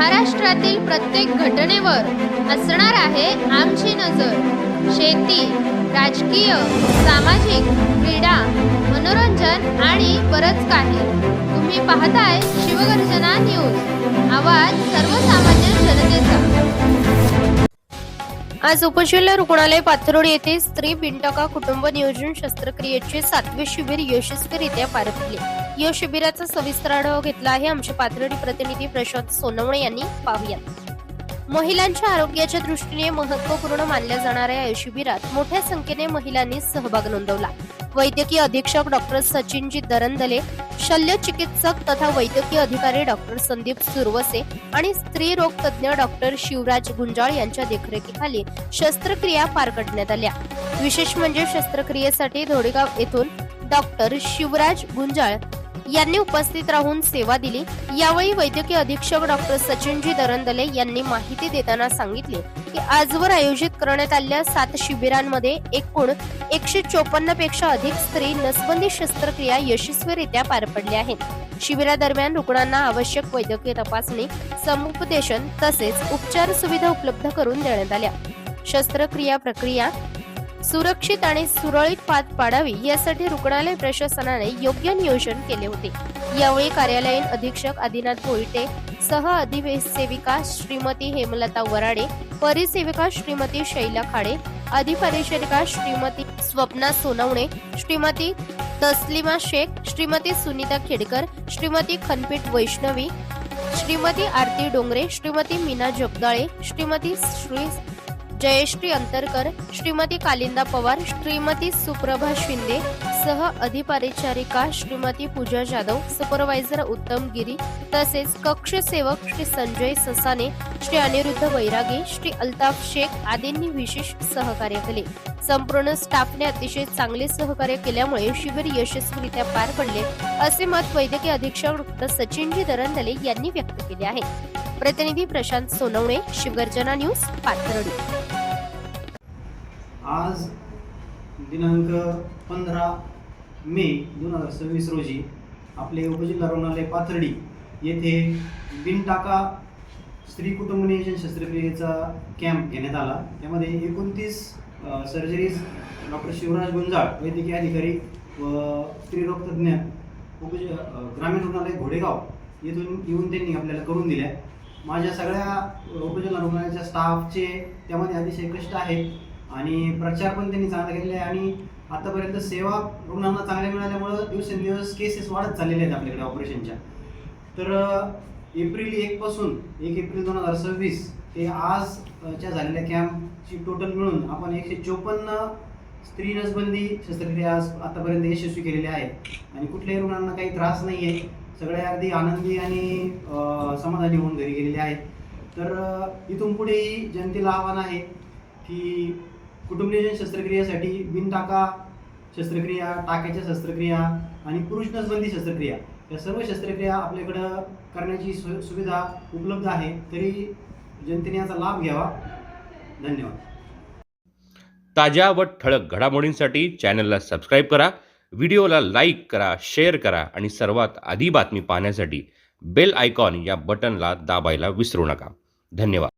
महाराष्ट्रातील प्रत्येक घटनेवर असणार आहे आमची नजर। शेती, राजकीय, सामाजिक, क्रीडा, मनोरंजन आणि बरंच काही। तुम्ही पाहताय शिवगर्जना न्यूज, आवाज सर्वसामान्य जनतेचा। आज उपजिल्हा रुग्णालय पाथर्डी येथे स्त्री बिनटक्का कुटुंब नियोजन शस्त्रक्रियेचे 7वे शिबिर यशस्वीरित्या पार पडले। या शिबिराचा सविस्तर आढावा घेतला आहे आमचे पाथर्डी प्रतिनिधी प्रशांत सोनवणे यांनी। पाहूयात। महिलांच्या आरोग्याच्या दृष्टीने महत्त्वपूर्ण मानल्या जाणाऱ्या या शिबिरात मोठ्या संख्येने महिलांनी सहभाग नोंदवला। वैद्यकीय अधीक्षक डॉक्टर सचिनजी दरंदले, शल्य चिकित्सक तथा वैद्यकीय अधिकारी डॉक्टर संदीप सुरवसे आणि स्त्री रोग तज्ञ डॉक्टर शिवराज गुंजाळ यांच्या देखरेखीखाली शस्त्रक्रिया पार पाडण्यात आल्या। विशेष म्हणजे शस्त्रक्रियेसाठी धोडेगाव येथून डॉक्टर शिवराज गुंजाळ यांनी उपस्थित राहून सेवा दिली। यावेळी वैद्यकीय अधीक्षक डॉक्टर सचिनजी दरंदले यांनी माहिती देताना सांगितले की आजवर आयोजित करण्यात आलेल्या 7 शिबिरांमध्ये एकूण 154 पेक्षा अधिक स्त्री नसबंदी शस्त्रक्रिया यशस्वीरित्या पार पडल्या आहेत। शिबिरादरम्यान रुग्णांना आवश्यक वैद्यकीय तपासणी, समुपदेशन तसेच उपचार सुविधा उपलब्ध करून देण्यात आल्या। शस्त्रक्रिया प्रक्रिया सुरक्षित आणि सुरळीत पार पाडावी यासाठी रुग्णालय प्रशासनाने योग्य नियोजन केले होते। यावेळी कार्यालयीन अधीक्षक आदिनाथ भोईटे, सह अधिसेविका श्रीमती हेमलता वराडे, परिसेविका श्रीमती शैला खाडे, अधिपरिचारिका श्रीमती स्वप्ना सोनवणे, श्रीमती तस्लिमा शेख, श्रीमती सुनीता खेडकर, श्रीमती खनपीठ वैष्णवी, श्रीमती आरती डोंगरे, श्रीमती मीना जगदाळे, श्रीमती श्री जयश्री अंतरकर, श्रीमती कालिंदा पवार, श्रीमती सुप्रभा शिंदे, सह अधिपरिचारिका श्रीमती पूजा जाधव, सुपरवायझर उत्तम गिरी तसेच कक्ष सेवक श्री संजय ससाने, श्री अनिरुद्ध वैरागी, श्री अल्ताफ शेख आदींनी विशेष सहकार्य केले। संपूर्ण स्टाफने अतिशय चांगले सहकार्य केल्यामुळे शिबिर यशस्वीरित्या पार पडले, असे मत वैद्यकीय अधीक्षक डॉक्टर सचिनजी दरंदले यांनी व्यक्त केले आहे। प्रतिनिधी प्रशांत सोनवणे, शिवगर्जना न्यूज, पाथर्डी। आज दिनांक 15 मे 2026 रोजी आपले उपजिल्हा रुग्णालय पाथर्डी येथे बिनटाका स्त्री कुटुंब नियोजन शस्त्रक्रियेचा कॅम्प घेण्यात आला। त्यामध्ये 29 सर्जरीज डॉक्टर शिवराज गुंजाळ वैद्यकीय अधिकारी व स्त्रीरोग तज्ञ ग्रामीण रुग्णालय घोडेगाव येथून येऊन त्यांनी आपल्याला करून दिल्या। माझ्या सगळ्या उपजिल्हा रुग्णालयाच्या स्टाफचे त्यामध्ये अतिशय कष्ट आहेत आणि प्रचार पण त्यांनी चांगला केलेला आहे आणि आतापर्यंत सेवा रुग्णांना चांगल्या मिळाल्यामुळे दिवसेंदिवस केसेस वाढत चाललेले आहेत आपल्याकडे ऑपरेशनच्या। तर एप्रिल 1 पासून 1 एप्रिल 2026 ते आजच्या झालेल्या कॅम्पची टोटल मिळून आपण 154 स्त्री नसबंदी शस्त्रक्रिया आतापर्यंत यशस्वी केलेल्या आहेत आणि कुठल्याही रुग्णांना काही त्रास नाही आहे। सगळे अगदी आनंदी आणि समाधानी होऊन घरी गेलेले आहेत। तर इथून पुढेही जनतेला आव्हान आहे की कुटुंब नियोजन शस्त्रक्रियेसाठी बिनटाका शस्त्रक्रिया, टाक्याच्या शस्त्रक्रिया आणि पुरुष नसबंदी शस्त्रक्रिया या सर्व शस्त्रक्रिया आपल्याकडं करण्याची सुविधा उपलब्ध आहे। तरी जनतेने याचा लाभ घ्यावा। धन्यवाद। ताज्या व ठळक घडामोडींसाठी चॅनलला सबस्क्राईब करा, व्हिडिओला लाईक करा, शेअर करा आणि सर्वात आधी बातमी पाहण्यासाठी बेल आयकॉन या बटनला दाबायला विसरू नका। धन्यवाद।